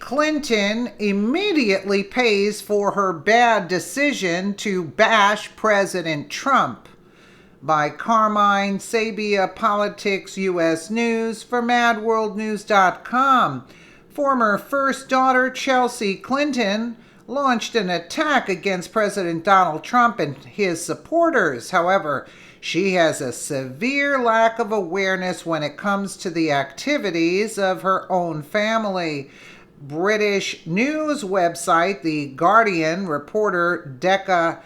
Clinton immediately pays for her bad decision to bash President Trump. By Carmine Sabia, Politics US News for MadWorldNews.com. Former first daughter Chelsea Clinton launched an attack against President Donald Trump and his supporters. However, she has a severe lack of awareness when it comes to the activities of her own family. British news website The Guardian reporter Decca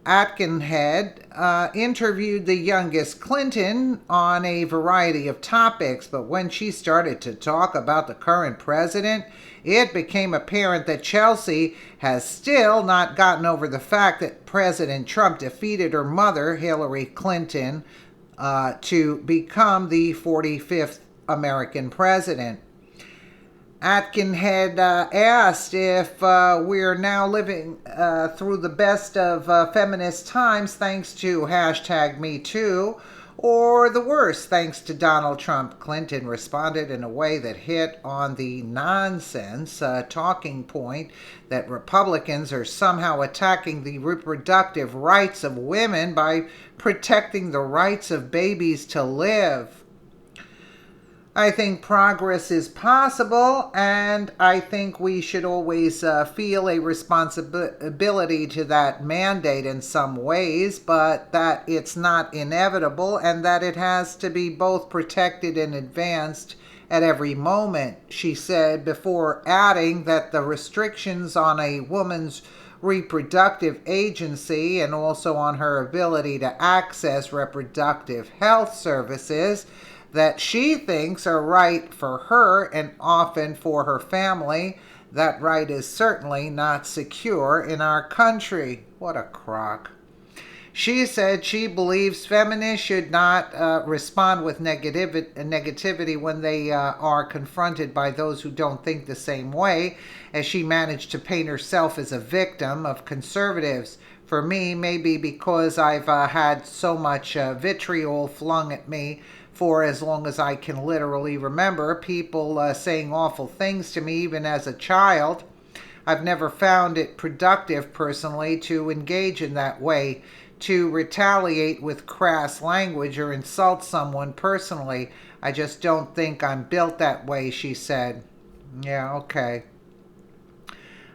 Atkinhead interviewed the youngest Clinton on a variety of topics, but when she started to talk about the current president, it became apparent that Chelsea has still not gotten over the fact that President Trump defeated her mother, Hillary Clinton, to become the 45th American president. Atkin had asked if we're now living through the best of feminist times thanks to #MeToo, or the worst thanks to Donald Trump. Clinton responded in a way that hit on the nonsense talking point that Republicans are somehow attacking the reproductive rights of women by protecting the rights of babies to live. I think progress is possible, and I think we should always feel a responsibility to that mandate in some ways, but that it's not inevitable and that it has to be both protected and advanced at every moment, she said, before adding that the restrictions on a woman's reproductive agency and also on her ability to access reproductive health services that she thinks are right for her and often for her family. That right is certainly not secure in our country. What a crock. She said she believes feminists should not respond with negativity when they are confronted by those who don't think the same way, as she managed to paint herself as a victim of conservatives. For me, maybe because I've had so much vitriol flung at me for as long as I can literally remember, people saying awful things to me even as a child. I've never found it productive personally to engage in that way, to retaliate with crass language or insult someone personally. I just don't think I'm built that way, she said. Yeah, okay.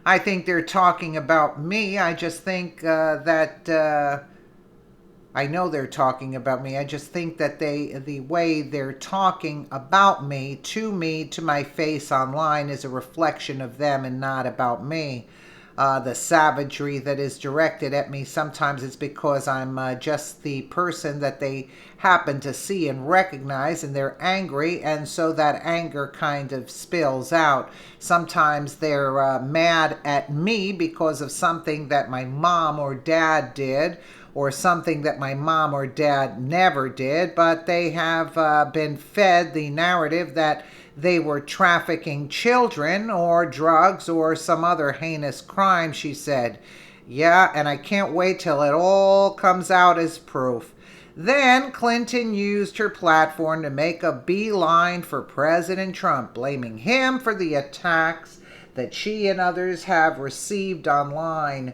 I think they're talking about me. I just think I know they're talking about me. I just think that the way they're talking about me, to my face online is a reflection of them and not about me. The savagery that is directed at me, sometimes it's because I'm just the person that they happen to see and recognize, and they're angry, and so that anger kind of spills out. Sometimes they're mad at me because of something that my mom or dad did, or something that my mom or dad never did, but they have been fed the narrative that they were trafficking children or drugs or some other heinous crime, she said. Yeah, and I can't wait till it all comes out as proof. Then Clinton used her platform to make a beeline for President Trump, blaming him for the attacks that she and others have received online.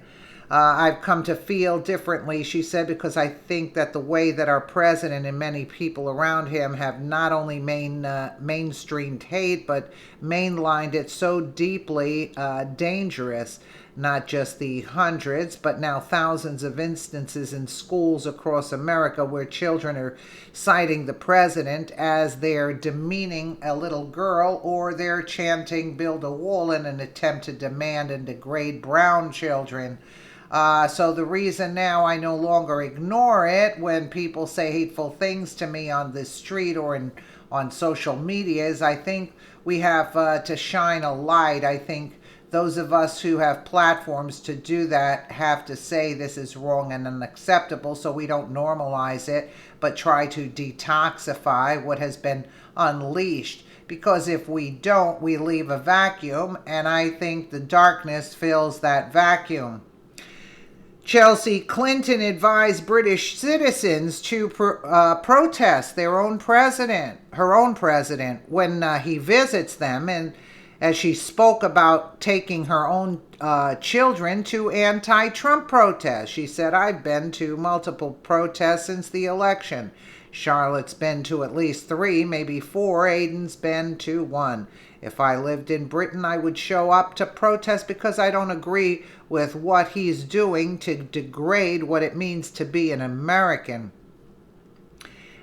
I've come to feel differently, she said, because I think that the way that our president and many people around him have not only mainstreamed hate, but mainlined it so deeply dangerous. Not just the hundreds, but now thousands of instances in schools across America where children are citing the president as they're demeaning a little girl, or they're chanting "build a wall" in an attempt to demand and degrade brown children. So the reason now I no longer ignore it when people say hateful things to me on the street or on social media is I think we have to shine a light. I think those of us who have platforms to do that have to say this is wrong and unacceptable, so we don't normalize it, but try to detoxify what has been unleashed. Because if we don't, we leave a vacuum, and I think the darkness fills that vacuum. Chelsea Clinton advised British citizens to protest her own president, when he visits them, as she spoke about taking her own children to anti-Trump protests. She said, I've been to multiple protests since the election. Charlotte's been to at least 3, maybe 4. Aiden's been to 1. If I lived in Britain, I would show up to protest because I don't agree with what he's doing to degrade what it means to be an American.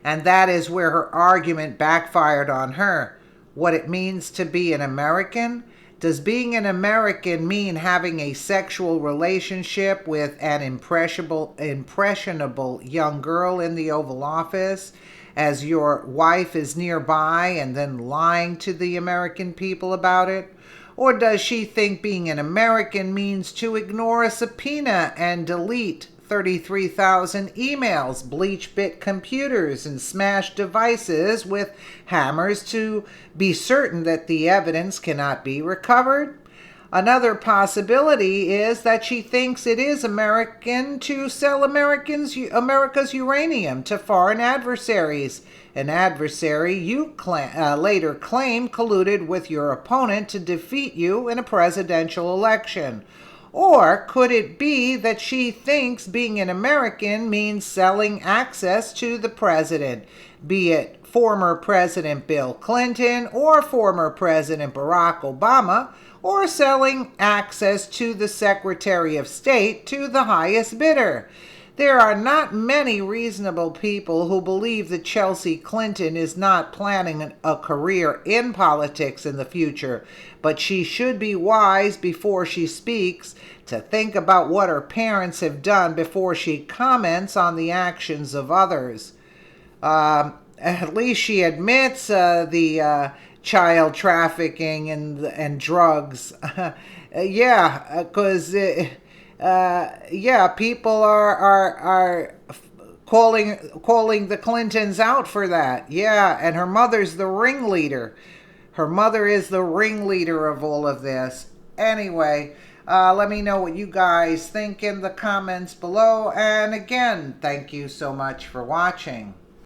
And that is where her argument backfired on her. What it means to be an American? Does being an American mean having a sexual relationship with an impressionable young girl in the Oval Office as your wife is nearby and then lying to the American people about it? Or does she think being an American means to ignore a subpoena and delete 33,000 emails, bleach bit computers, and smash devices with hammers to be certain that the evidence cannot be recovered? Another possibility is that she thinks it is American to sell America's uranium to foreign adversaries. An adversary you later claim colluded with your opponent to defeat you in a presidential election. Or could it be that she thinks being an American means selling access to the president, be it former President Bill Clinton or former President Barack Obama, or selling access to the Secretary of State to the highest bidder? There are not many reasonable people who believe that Chelsea Clinton is not planning a career in politics in the future, but she should be wise before she speaks to think about what her parents have done before she comments on the actions of others. At least she admits the child trafficking and drugs. Yeah, because people are calling the Clintons out for that. Yeah, and her mother's the ringleader. Her mother is the ringleader of all of this. Anyway, let me know what you guys think in the comments below. And again, thank you so much for watching.